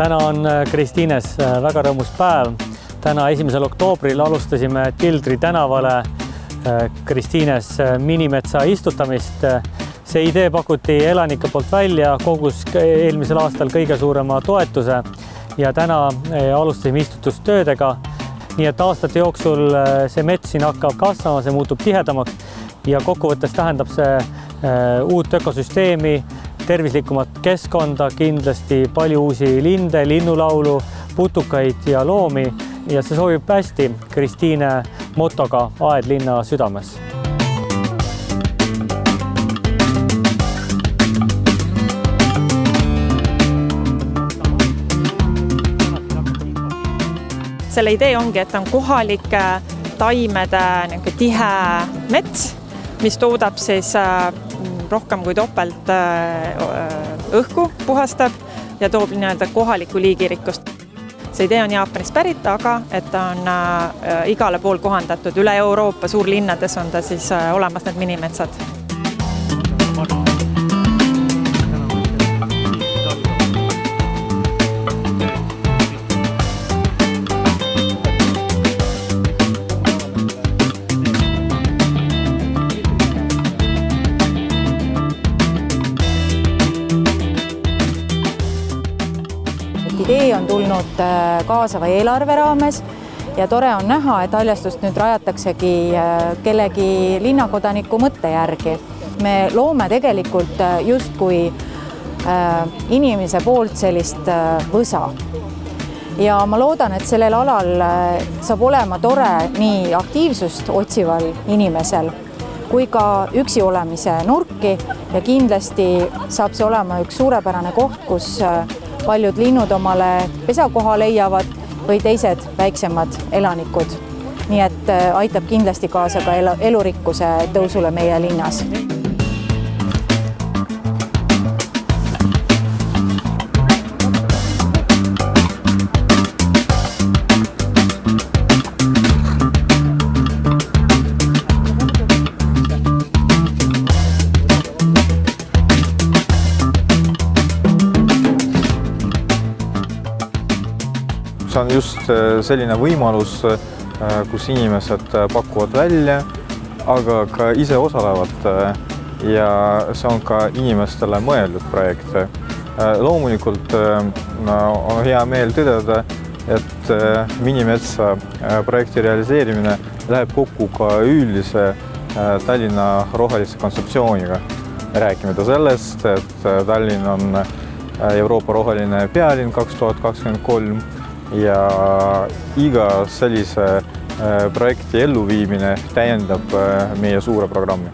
Täna on Kristiines väga rõõmus päev. Täna 1. oktoobril alustasime Tildri tänavale Kristiines minimetsa istutamist. See idee pakuti elanike poolt välja, kogus eelmisel aastal kõige suurema toetuse ja täna alustasime istutustöödega. Nii et aastate jooksul see mets siin hakkab kasvama, see muutub tihedamaks ja kokkuvõttes tähendab see uut ökosüsteemi, tervislikumat keskkonda, kindlasti palju uusi linde, linnulaulu, putukaid ja loomi ja see sobib hästi Kristiine motoga Aed linna südames. Selle idee ongi, et on kohalik taimede tihe mets, mis toodab siis rohkem kui topelt õhku, puhastab ja toob kohalikku liigirikkust. See idee on Jaapanist pärit, aga et on igale pool kohandatud. Üle Euroopa suurlinnades on ta siis olemas need minimetsad. Idee on tulnud kaasava eelarve raames ja tore on näha, et haljastust nüüd rajataksegi kellegi linnakodaniku mõtte järgi. Me loome tegelikult justkui inimese poolt sellist võsa. Ja ma loodan, et sellel alal saab olema tore nii aktiivsust otsival inimesel kui ka üksi olemise nurki ja kindlasti saab see olema üks suurepärane koht, kus paljud linnud omale pesakoha leiavad või teised väiksemad elanikud. Nii et aitab kindlasti kaasa ka elurikkuse tõusule meie linnas. See on just selline võimalus, kus inimesed pakuvad välja, aga ka ise osalevad ja see on ka inimestele mõeldud projekt. Loomulikult on hea meel tõdeda, et minimetsa projekti realiseerimine läheb kokku ka üldise Tallinna rohelise kontseptsiooniga. Rääkimata sellest, et Tallinn on Euroopa roheline pealinn 2023 ja iga sellise projekti elluviimine täiendab meie suure programmi.